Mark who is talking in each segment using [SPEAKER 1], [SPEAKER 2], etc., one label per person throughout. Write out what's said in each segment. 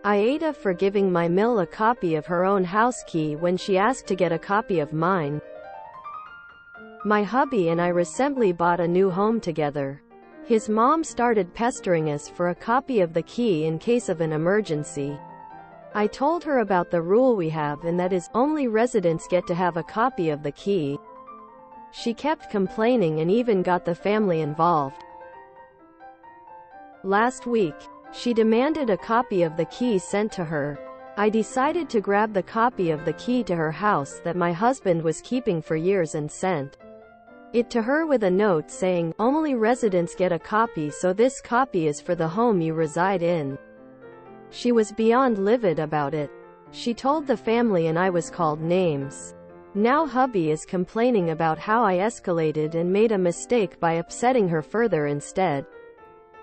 [SPEAKER 1] AITA for giving my Mill a copy of her own house key when she asked to get a copy of mine. My hubby and I recently bought a new home together. His mom started pestering us for a copy of the key in case of an emergency. I told her about the rule we have, and that is, only residents get to have a copy of the key. She kept complaining and even got the family involved. Last week, she demanded a copy of the key sent to her. I decided to grab the copy of the key to her house that my husband was keeping for years and sent it to her with a note saying, "Only residents get a copy, so this copy is for the home you reside in." She was beyond livid about it. She told the family and I was called names. Now hubby is complaining about how I escalated and made a mistake by upsetting her further instead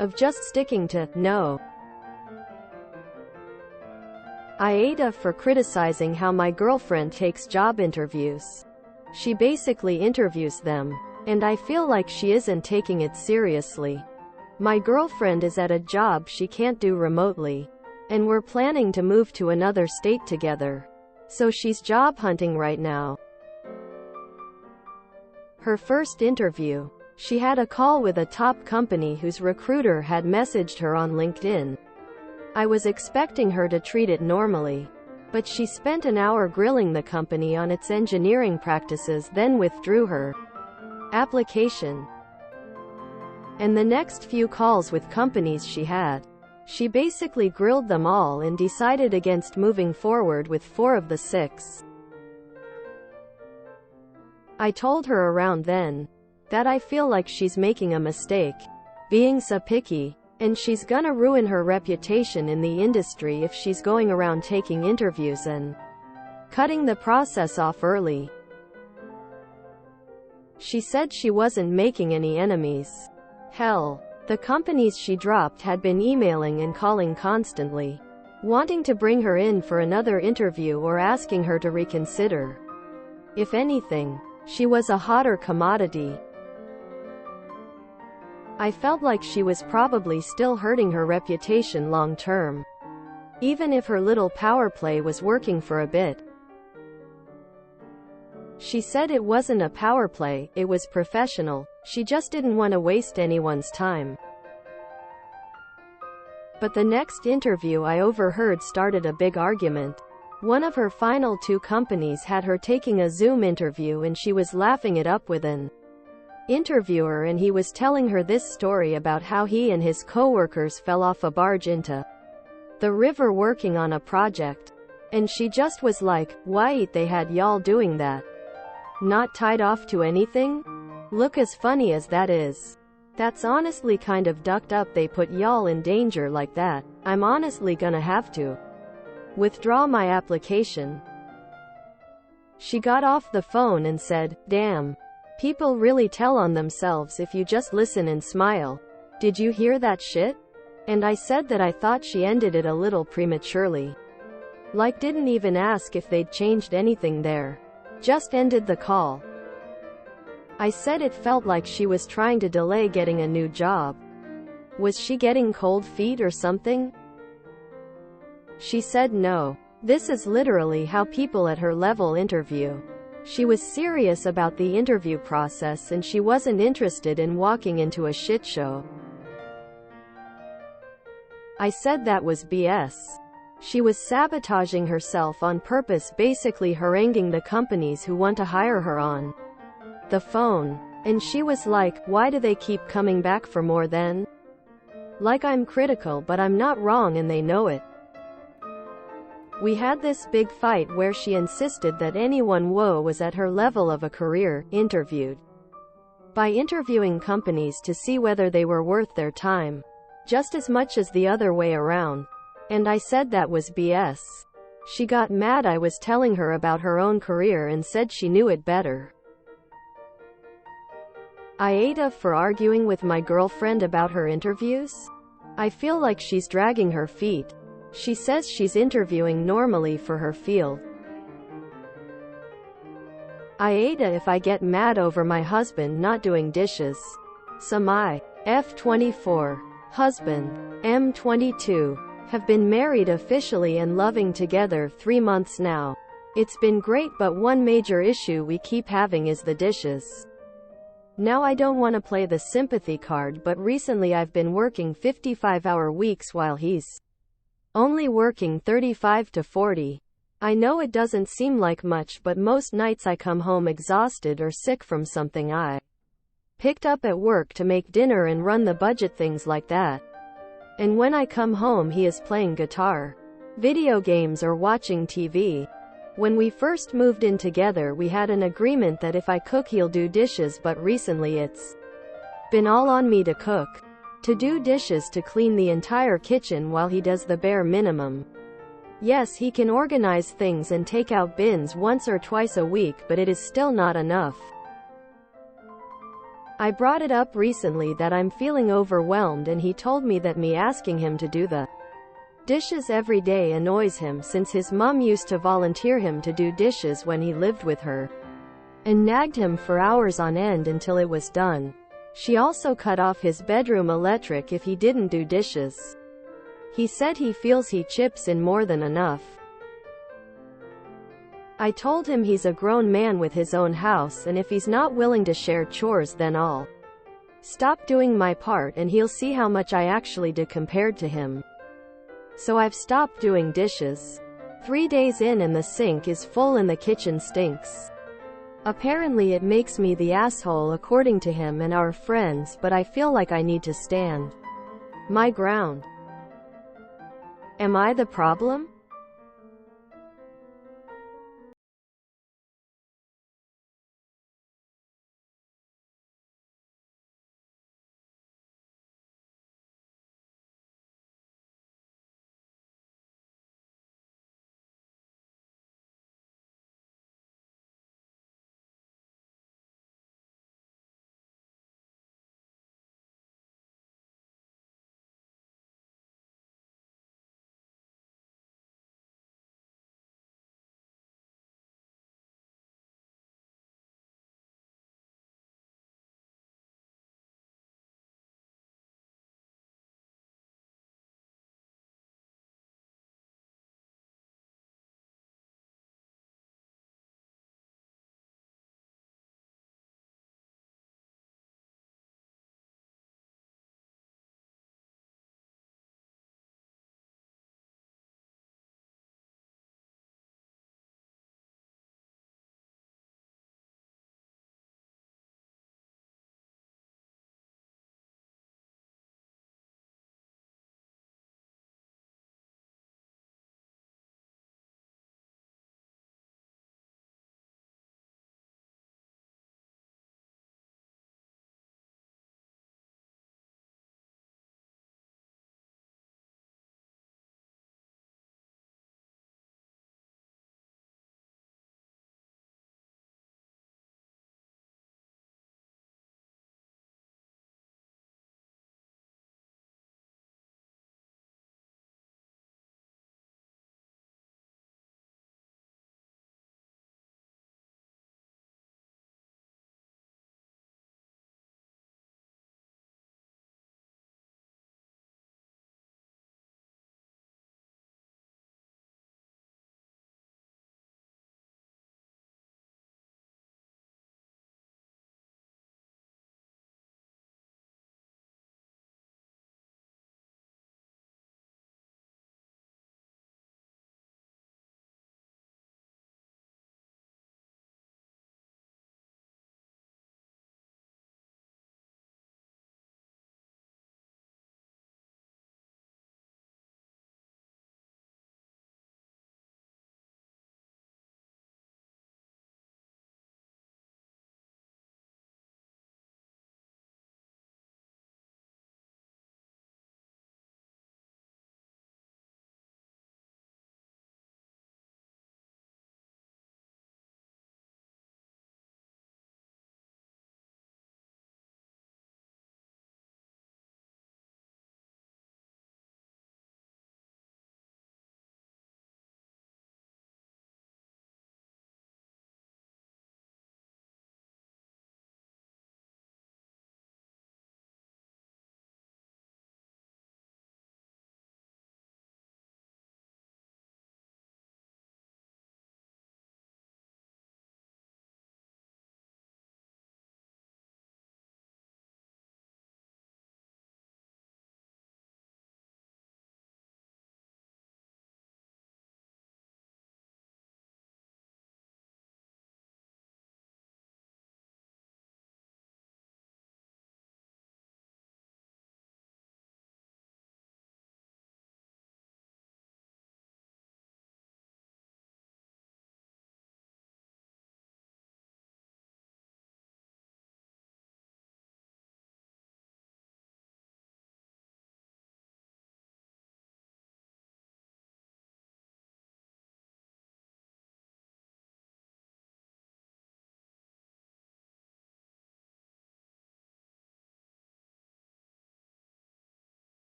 [SPEAKER 1] of just sticking to no. AITA for criticizing how my girlfriend takes job interviews. She basically interviews them, and I feel like she isn't taking it seriously. My girlfriend is at a job she can't do remotely, and we're planning to move to another state together. So she's job hunting right now. Her first interview, she had a call with a top company whose recruiter had messaged her on LinkedIn. I was expecting her to treat it normally, but she spent an hour grilling the company on its engineering practices, then withdrew her application. And the next few calls with companies she had, she basically grilled them all and decided against moving forward with 4 of the 6. I told her around then that I feel like she's making a mistake, being so picky, and she's gonna ruin her reputation in the industry if she's going around taking interviews and cutting the process off early. She said she wasn't making any enemies. Hell, the companies she dropped had been emailing and calling constantly, wanting to bring her in for another interview or asking her to reconsider. If anything, she was a hotter commodity. I felt like she was probably still hurting her reputation long term, even if her little power play was working for a bit. She said it wasn't a power play, it was professional. She just didn't want to waste anyone's time. But the next interview I overheard started a big argument. One of her final 2 companies had her taking a Zoom interview and she was laughing it up with an interviewer, and he was telling her this story about how he and his co-workers fell off a barge into the river working on a project. And she just was like, "Why they had y'all doing that? Not tied off to anything? Look, as funny as that is, that's honestly kind of ducked up they put y'all in danger like that. I'm honestly gonna have to withdraw my application." She got off the phone and said, "Damn. People really tell on themselves if you just listen and smile. Did you hear that shit?" And I said that I thought she ended it a little prematurely. Like, didn't even ask if they'd changed anything there. Just ended the call. I said it felt like she was trying to delay getting a new job. Was she getting cold feet or something? She said no. This is literally how people at her level interview. She was serious about the interview process and she wasn't interested in walking into a shit show. I said that was BS. She was sabotaging herself on purpose, basically haranguing the companies who want to hire her on the phone. And she was like, "Why do they keep coming back for more then? Like I'm critical, but I'm not wrong and they know it." We had this big fight where she insisted that anyone who was at her level of a career interviewed by interviewing companies to see whether they were worth their time, just as much as the other way around. And I said that was BS. She got mad I was telling her about her own career and said she knew it better. AITA for arguing with my girlfriend about her interviews? I feel like she's dragging her feet. She says she's interviewing normally for her field. AITA if I get mad over my husband not doing dishes. So my F24 husband, M22, Have been married officially and loving together 3 months now. It's been great, but one major issue we keep having is the dishes. Now I don't want to play the sympathy card, but recently I've been working 55-hour weeks while he's only working 35 to 40. I know it doesn't seem like much, but most nights I come home exhausted or sick from something I picked up at work to make dinner and run the budget, things like that. And when I come home he is playing guitar, video games, or watching TV. When we first moved in together we had an agreement that if I cook he'll do dishes, but recently it's been all on me to cook. To do dishes, to clean the entire kitchen while he does the bare minimum. Yes, he can organize things and take out bins once or twice a week, but it is still not enough. I brought it up recently that I'm feeling overwhelmed, and he told me that me asking him to do the dishes every day annoys him, since his mom used to volunteer him to do dishes when he lived with her, and nagged him for hours on end until it was done. She also cut off his bedroom electric if he didn't do dishes. He said he feels he chips in more than enough. I told him he's a grown man with his own house, and if he's not willing to share chores, then I'll stop doing my part and he'll see how much I actually do compared to him. So I've stopped doing dishes. 3 days in and the sink is full and the kitchen stinks. Apparently it makes me the asshole according to him and our friends, but I feel like I need to stand my ground. Am I the problem?